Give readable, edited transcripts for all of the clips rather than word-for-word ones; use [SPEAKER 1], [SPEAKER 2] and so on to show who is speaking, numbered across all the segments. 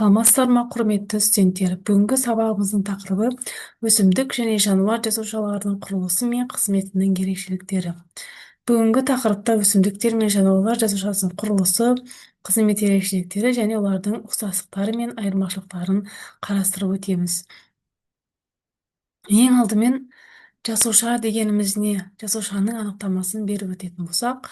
[SPEAKER 1] Саламатсыздар құрметті студенттер. Бүгінгі сабағымыздың тақырыбы өсімдік және жануар жасушаларының құрылысы мен қызметінің ерекшеліктері. Бүгінгі тақырыпта өсімдіктер мен жануарлар жасушасының құрылысы, қызмет ерекшеліктері және олардың ұқсастықтары мен айырмашылықтарын қарастырып өтеміз. Ең алдымен жасуша дегеніміз не? Жасушаның анықтамасын беріп өтетін болсақ,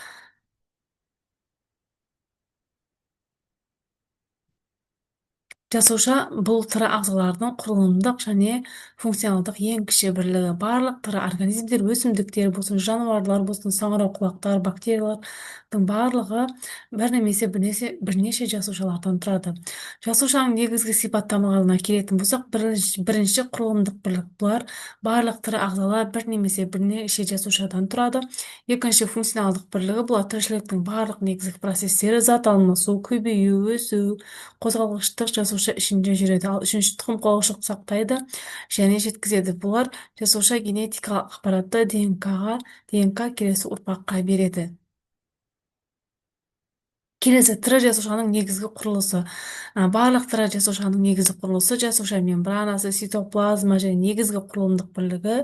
[SPEAKER 1] жасуша бұл тірі ағзалардың құрылымдық және функционалдық ең кіші бірлігі. Барлық тірі организмдер, өсімдіктер болсын, жануарлар болсын, саңырауқұлақтар, бактериялардың барлығы бір немесе бірнеше жасушалардан тұрады. Жасушаның негізгі сипаттамаларына келетін болсақ, бірінші құрылымдық бірлік. Бұлар барлық тірі ағзалар бір немесе бірнеше жасушадан тұрады. Екінші функционалдық бірлігі бұлар тіршіліктің барлық негізгі процестері, зат алмасу, көбею, өсу, қозғалғыштық жасуша ішінде жүреді. Ал үшінші тұқым қуалаушық сақтайды және жеткізеді. Бұлар жасуша генетикалық ақпаратты ДНК келесі ұрпаққа береді. Келесі тірі жасушаның негізгі құрылысы. Барлық тірі жасушаның негізгі құрылысы жасуша мембранасы, цитоплазма және негізгі құрылымдық бірлігі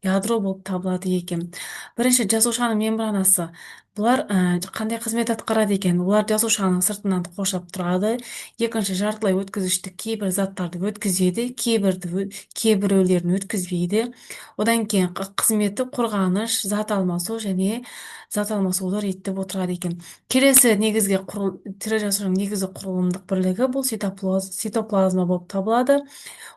[SPEAKER 1] ядро болып табылады екен. Бірінші жасушаның мембранасы. Бұлар қандай қызмет атқарады екен? Олар жасушаның сыртынан қоршап тұрады. Екінші, жартылай өткізгіштік кейбір заттарды өткізеді, кейбіреулерін өткізбейді. Одан кейін қызметі қорғаныш, зат алмасуды реттеп отырады екен. Келесі негізгі тірі жасушаның негізгі құрылымдық бірлігі бұл цитоплазма болып табылады.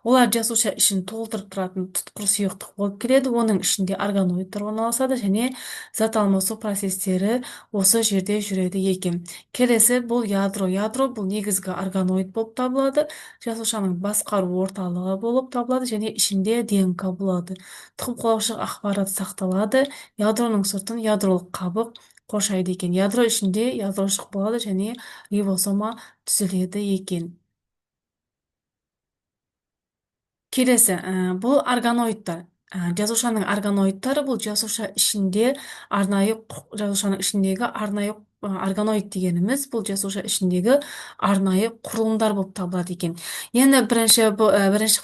[SPEAKER 1] Олар жасуша ішін толтырып тұратын тұтқыр сұйықтық болып келеді. Оның ішінде органоидтар орналасады және зат алмасу процестері осы жерде жүреді екен. Келесі бұл ядро. Ядро бұл негізгі органоид болып табылады. Жасушаның басқару орталығы болып табылады және ішінде ДНК болады. Тұқым қуалаушық ақпарат сақталады. Ядроның сыртын ядролық қабық қоршайды екен. Ядро ішінде ядрошық болады және рибосома түзіледі екен. Келесі, бұл органоидтар. Жасушаның органоидтары бұл жасушаның ішіндегі арнайы органоид дегеніміз бұл жасуша ішіндегі арнайы құрылымдар болып табылады екен. Енді бірінші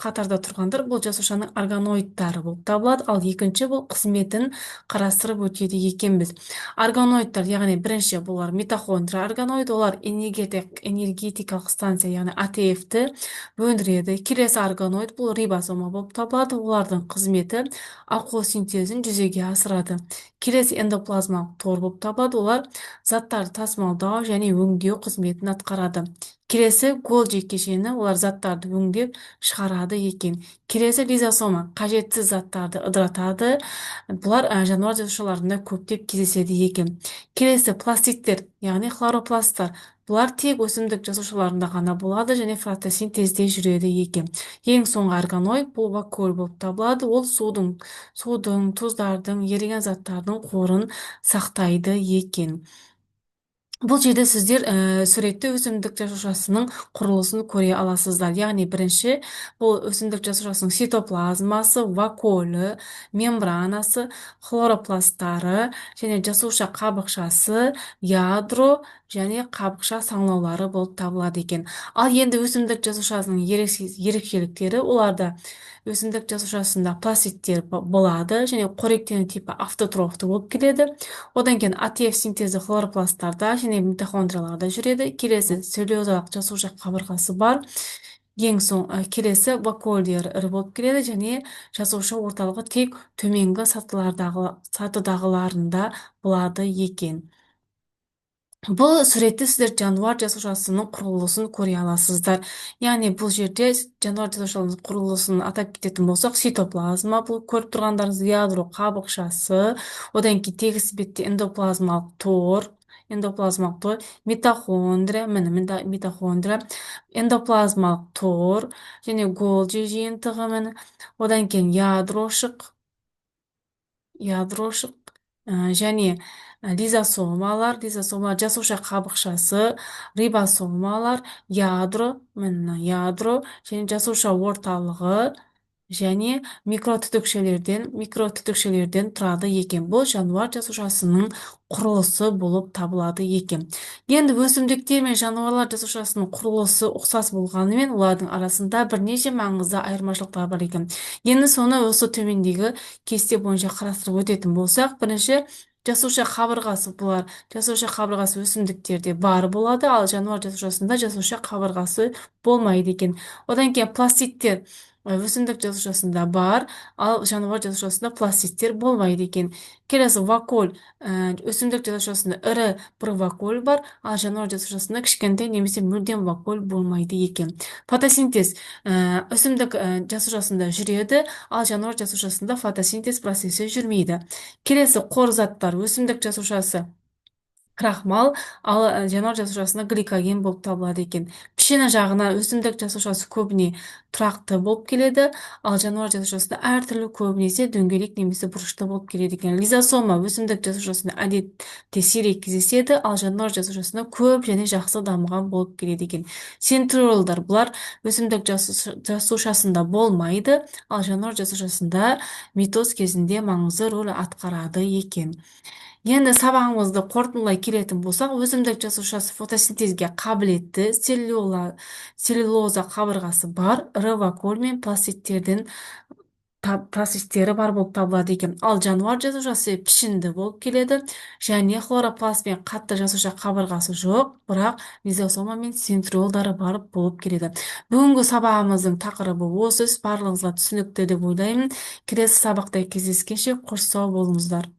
[SPEAKER 1] қатарда тұрғандар бұл жасушаның органоидтары болып табылады, ал екінші бұл қызметін қарастырып өтеді екенбіз. Органоидтар, яғни бірінші бұлар митохондрия органоид, олар энергетикалық станция, яғни АТФ-ті өндіреді. Келесі органоид бұл рибосома болып табылады, олардың қызметі ақуыз синтезін жүзеге асырады. Келесі эндоплазмалық тор болып табылады, олар заттарды тасымалдау және өңдеу қызметін атқарады. Келесі голджи кешені, олар заттарды өңдеп шығарады екен. Келесі лизосома, қажетсіз заттарды ыдыратады. Бұлар жануар жасушаларында көптеп кездеседі екен. Келесі пластиттер, яғни хлоропласттар. Бұлар тек өсімдік жасушаларында ғана болады және фотосинтезде жүреді екен. Ең соңғы органоид бұл вакуоль болып табылады. Ол судың, тұздардың, еріген заттардың қорын сақтайды екен. Бұл жерде сіздер суретте өсімдік жасушасының құрылысын көре аласыздар. Яғни бірінші бұл өсімдік жасушасының цитоплазмасы, вакуолі, мембранасы, хлоропласттары және жасуша қабықшасы, ядро және қабықша саңылаулары болып табылады екен. Ал енді өсімдік жасушасының ерекшеліктері, оларда өсімдік жасушасында пластиттер болады және қоректену типі автотрофты болып келеді. Одан кейін АТФ синтезі хлоропласттарда және митохондрияларда жүреді. Келесі целлюлозалық жасуша қабырғасы бар. Ең соң келесі вакуольдер ірі болып келеді және жасуша орталығы тек төменгі сатыдағыларында болады екен. Бұл суретте сіздер жануар жасушасының құрылысын көре аласыздар. Яғни бұл жерде жануар жасушасының құрылысын атап кететін болсақ, цитоплазма, бұл көріп тұрғандарыңыз ядро қабықшасы, одан кейін тегіс бетте эндоплазмалық тор, митохондрия, эндоплазмалық тор және голджи жиынтығы, одан кейін ядрошық және лизосомалар, жасуша қабықшасы, рибосомалар, ядро және жасуша орталығы, және микро түтікшелерден тұрады екен. Бұл жануар жасушасының құрылысы болып табылады екен. Енді өсімдіктер мен жануарлар жасушасының құрылысы ұқсас болғанымен, олардың арасында бірнеше маңызды айырмашылықтар бар екен. Енді соны осы төмендегі кесте бойынша қарастырып өтетін болсақ, бірінші жасуша қабырғасы. Бұлар жасуша қабырғасы өсімдіктерде бар болады, ал жануар жасушасында жасуша қабырғасы болмайды екен. Одан кейін пластиттер өсімдік жасушасында бар, ал жануар жасушасында пластиттер болмайды екен. Келесі вакуоль. Өсімдік жасушасында ірі бір вакуоль бар, ал жануар жасушасында кішкентай немесе мүлдем вакуоль болмайды екен. Фотосинтез өсімдік жасушасында жүреді, ал жануар жасушасында фотосинтез процесі жүрмейді. Келесі қор заттар. Өсімдік жасушасы крахмал, ал жануар жасушасында гликоген болып табылады екен. Пішіні жағына өсімдік жасушасы көбіне тұрақты болып келеді, ал жануар жасушасында әртүрлі, көбінесе дөңгелек немесе бұрышты болып келеді екен. Лизосома өсімдік жасушасында әдетте сирек кездеседі, ал жануар жасушасында көп және жақсы дамыған болып келеді екен. Центриолдар бұлар өсімдік жасушасында болмайды, ал жануар жасушасында митоз кезінде маңызды рөл атқарады екен. Енді сабағымызды қорытындылай келетін болсақ, өсімдік жасушасы фотосинтезге қабілетті, целлюлоза қабырғасы бар, ірі вакуоль мен пластиктері бар болып табылады екен. Ал жануар жасушасы пішінді болып келеді, және хлоропласт пен қатты жасуша қабырғасы жоқ, бірақ лизосома мен центриолдары бар болып келеді. Бүгінгі сабағымыздың тақырыбы осы. Барлығыңызға түсінікті деп ойлаймын. Келесі сабақта кездескенше қош сау болыңыздар.